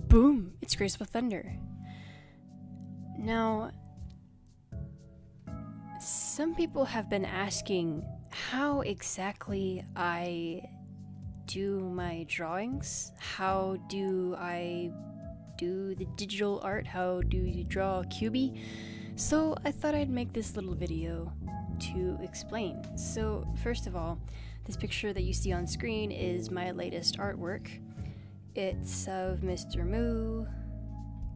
Boom! It's Graceful Thunder. Now, some people have been asking how exactly I do my drawings. How do I do the digital art? How do you draw a Qbee? So I thought I'd make this little video to explain. So first of all, this picture that you see on screen is my latest artwork. It's of Mr. Moo.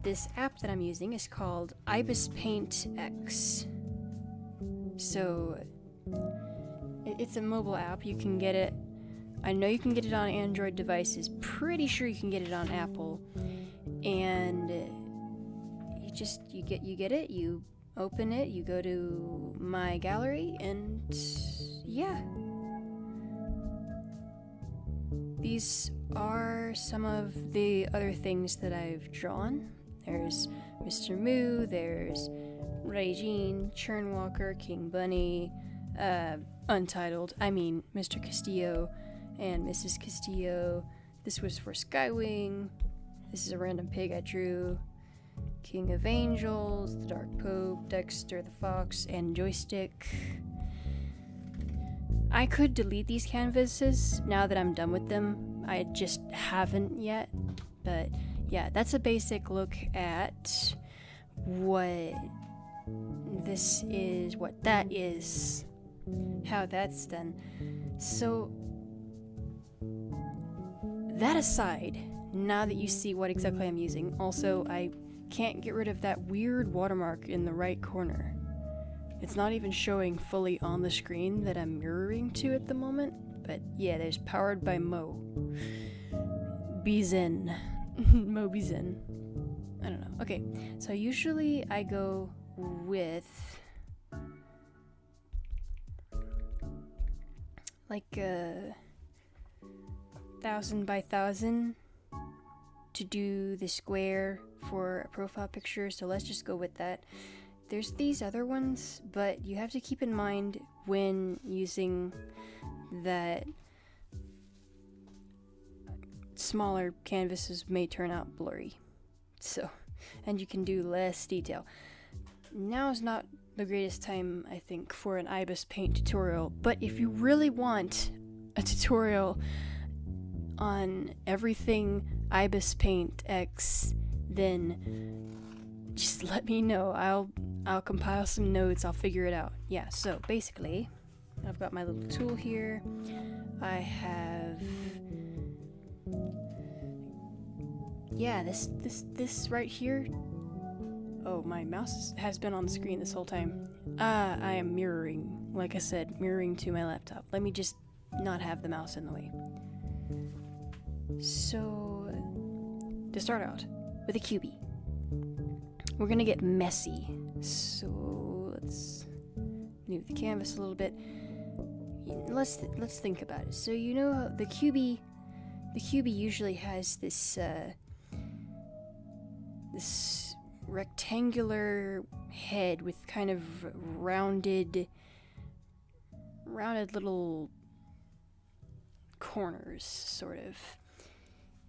This app that I'm using is called Ibis Paint X. So it's a mobile app. You can get it. I know you can get it on Android devices. Pretty sure you can get it on Apple. And you get it. You open it. You go to my gallery, and yeah. These are some of the other things that I've drawn. There's Mr. Moo, there's Regine, Churnwalker, King Bunny, Untitled, Mr. Castillo and Mrs. Castillo. This was for Skywing. This is a random pig I drew. King of Angels, the Dark Pope, Dexter the Fox, and Joystick. I could delete these canvases now that I'm done with them. I just haven't yet. But yeah, that's a basic look at what this is, what that is, how that's done. So, that aside, now that you see what exactly I'm using, also I can't get rid of that weird watermark in the right corner. It's not even showing fully on the screen that I'm mirroring to at the moment, but yeah, there's powered by Mo. Bizen. Mo Bizen. I don't know. Okay, so usually I go with like 1,000 by 1,000 to do the square for a profile picture, so let's just go with that. There's these other ones, but you have to keep in mind when using that smaller canvases may turn out blurry. So, and you can do less detail. Now is not the greatest time, I think, for an Ibis Paint tutorial, but if you really want a tutorial on everything Ibis Paint X, then just let me know. I'll compile some notes, I'll figure it out. Yeah, so basically, I've got my little tool here. I have, yeah, this right here. Oh, my mouse has been on the screen this whole time. I am mirroring, like I said, mirroring to my laptop. Let me just not have the mouse in the way. So, to start out with a Qbee, we're gonna get messy. So let's move the canvas a little bit. Let's think about it. So you know the Qbee usually has this this rectangular head with kind of rounded little corners, sort of.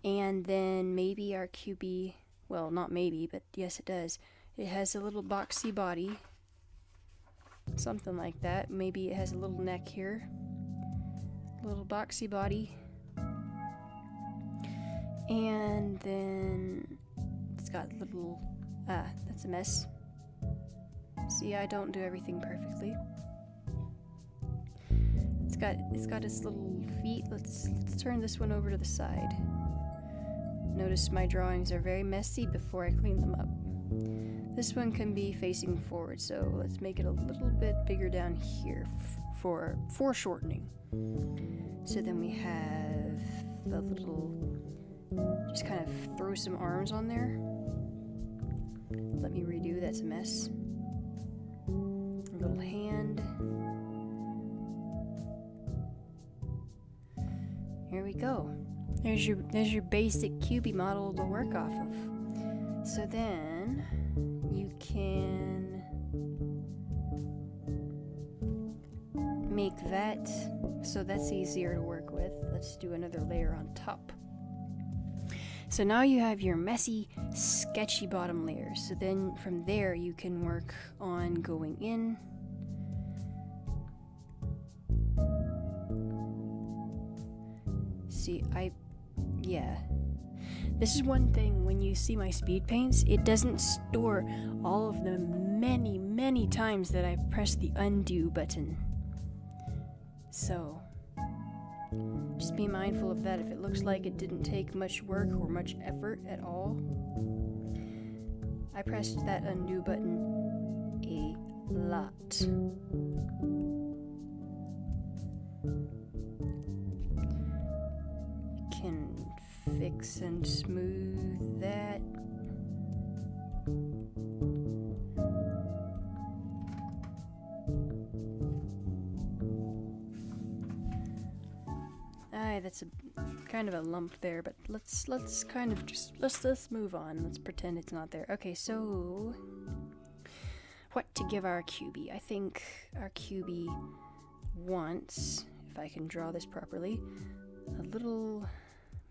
And then maybe our Qbee, well, not maybe, but yes it does. It has a little boxy body. Something like that. Maybe it has a little neck here. Little boxy body. And then it's got little, that's a mess. See, I don't do everything perfectly. It's got its little feet. Let's turn this one over to the side. Notice my drawings are very messy before I clean them up. This one can be facing forward, so let's make it a little bit bigger down here for foreshortening. So then we have the little, just kind of throw some arms on there. Let me redo, that's a mess. A little hand. Here we go. There's your basic Qbee model to work off of. So then you can make that, so that's easier to work with. Let's do another layer on top. So now you have your messy, sketchy bottom layer. So then from there you can work on going in. See, yeah. This is one thing when you see my speed paints, it doesn't store all of the many, many times that I've pressed the undo button. So, just be mindful of that. If it looks like it didn't take much work or much effort at all, I pressed that undo button a lot. You can fix and smooth that. That's a kind of a lump there, but let's kind of just let's move on. Let's pretend it's not there. Okay, so what to give our Qbee? I think our Qbee wants, if I can draw this properly, a little,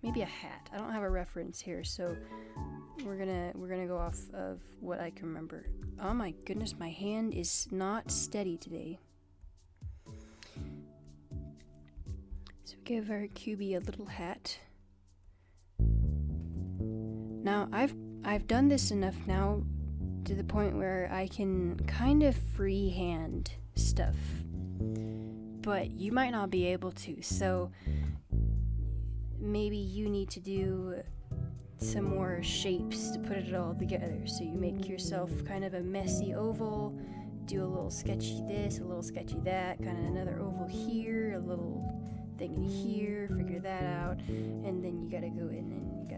maybe a hat. I don't have a reference here, so we're gonna go off of what I can remember. Oh my goodness, my hand is not steady today. So give our Qbee a little hat. Now I've done this enough now to the point where I can kind of freehand stuff, but you might not be able to. So maybe you need to do some more shapes to put it all together. So you make yourself kind of a messy oval, do a little sketchy this, a little sketchy that, kind of another oval here, a little thing in here, figure that out, and then you gotta go in and you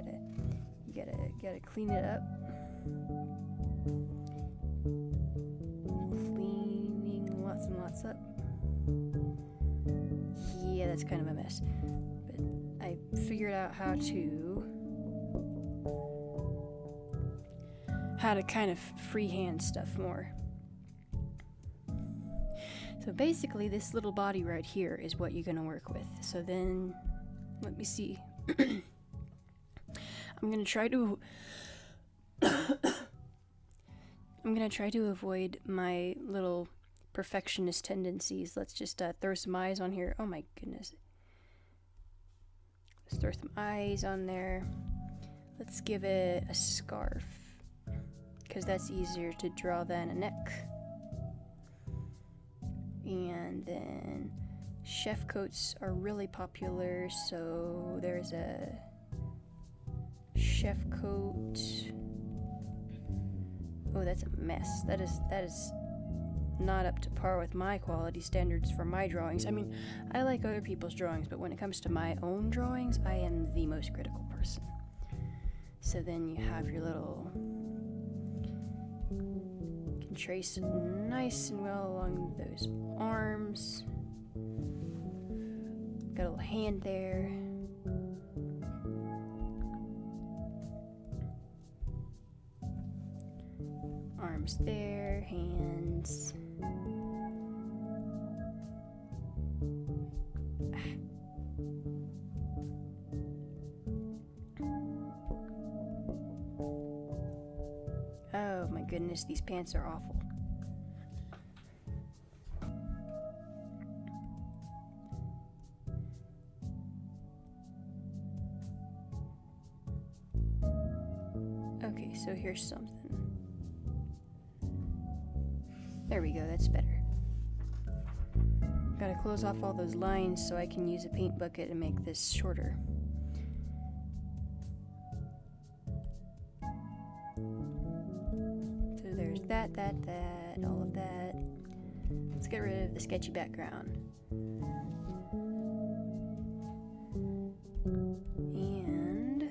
gotta clean it up. Cleaning lots and lots up. Yeah, that's kind of a mess, but I figured out how to kind of freehand stuff more. So basically this little body right here is what you're going to work with. So then, let me see. I'm going to try to avoid my little perfectionist tendencies. Let's just throw some eyes on here. Oh my goodness. Let's throw some eyes on there. Let's give it a scarf, because that's easier to draw than a neck. And then chef coats are really popular, so there's a chef coat. Oh, that's a mess. That is not up to par with my quality standards for my drawings. I mean, I like other people's drawings, but when it comes to my own drawings, I am the most critical person. So then you have your little, you can trace nice and well along those arms. Got a little hand there. Arms there, hands. Oh my goodness, these pants are awful. Okay, so here's something. There we go, that's better. Gotta close off all those lines so I can use a paint bucket and make this shorter. So there's that, all of that. Let's get rid of the sketchy background. And,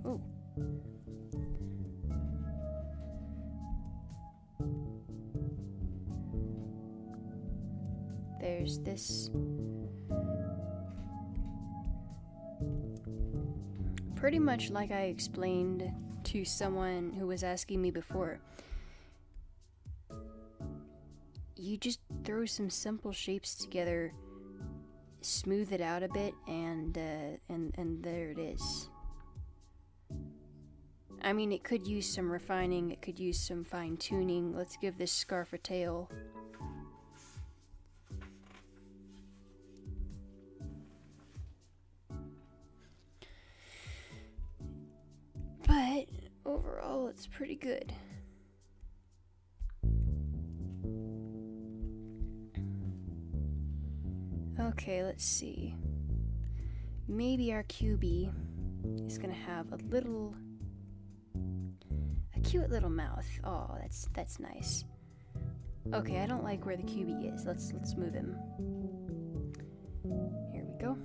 oh. There's this pretty much like I explained to someone who was asking me before. You just throw some simple shapes together, smooth it out a bit, and there it is. I mean, it could use some refining, it could use some fine-tuning. Let's give this scarf a tail. But overall, it's pretty good. Okay, let's see. Maybe our Qbee is gonna have a cute little mouth. Oh, that's nice. Okay, I don't like where the Qbee is. Let's move him. Here we go.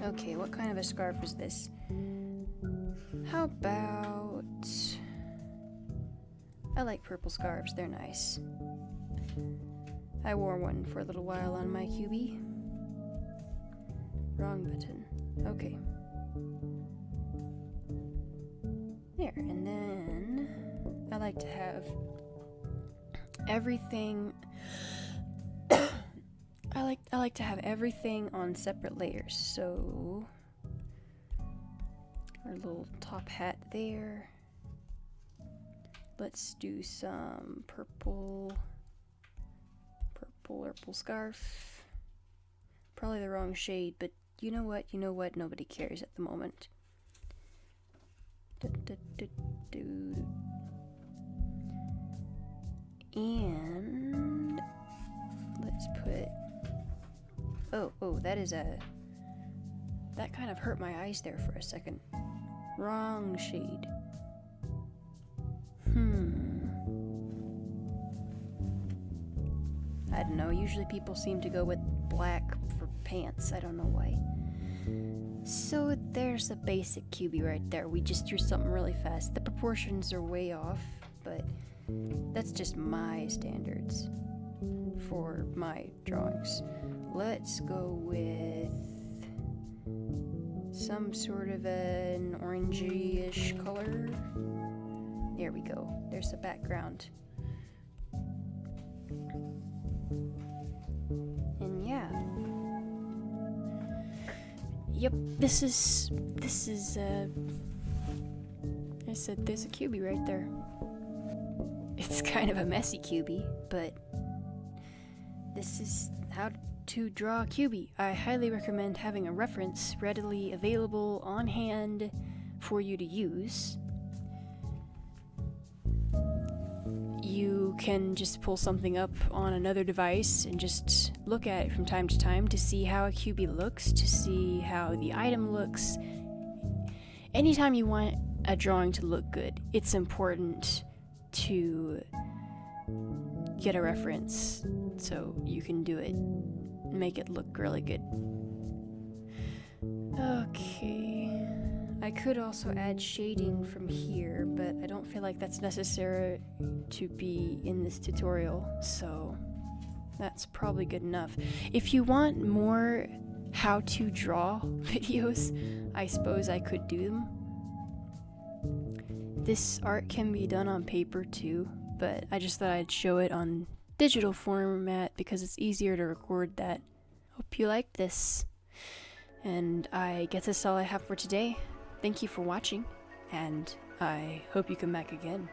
Okay, what kind of a scarf is this? How about... I like purple scarves, they're nice. I wore one for a little while on my Qbee. Wrong button. Okay. There, and then I like to have everything I like to have everything on separate layers. So our little top hat there. Let's do some purple scarf. Probably the wrong shade, but you know what? Nobody cares at the moment. And let's put... Oh, that kind of hurt my eyes there for a second. Wrong shade. I don't know, usually people seem to go with black for pants, I don't know why. So there's a basic Qbee right there. We just drew something really fast. The proportions are way off, but that's just my standards for my drawings. Let's go with some sort of an orangey-ish color. There we go. There's the background. And yeah. Yep, this is I said there's a Qbee right there. It's kind of a messy Qbee, but this is how to draw a Qbee. I highly recommend having a reference readily available on hand for you to use. You can just pull something up on another device and just look at it from time to time to see how a Qbee looks, to see how the item looks. Anytime you want a drawing to look good, it's important to get a reference so you can do it, make it look really good. Okay. I could also add shading from here, but I don't feel like that's necessary to be in this tutorial, so that's probably good enough. If you want more how to draw videos, I suppose I could do them. This art can be done on paper too, but I just thought I'd show it on digital format because it's easier to record that. Hope you liked this. And I guess that's all I have for today. Thank you for watching, and I hope you come back again.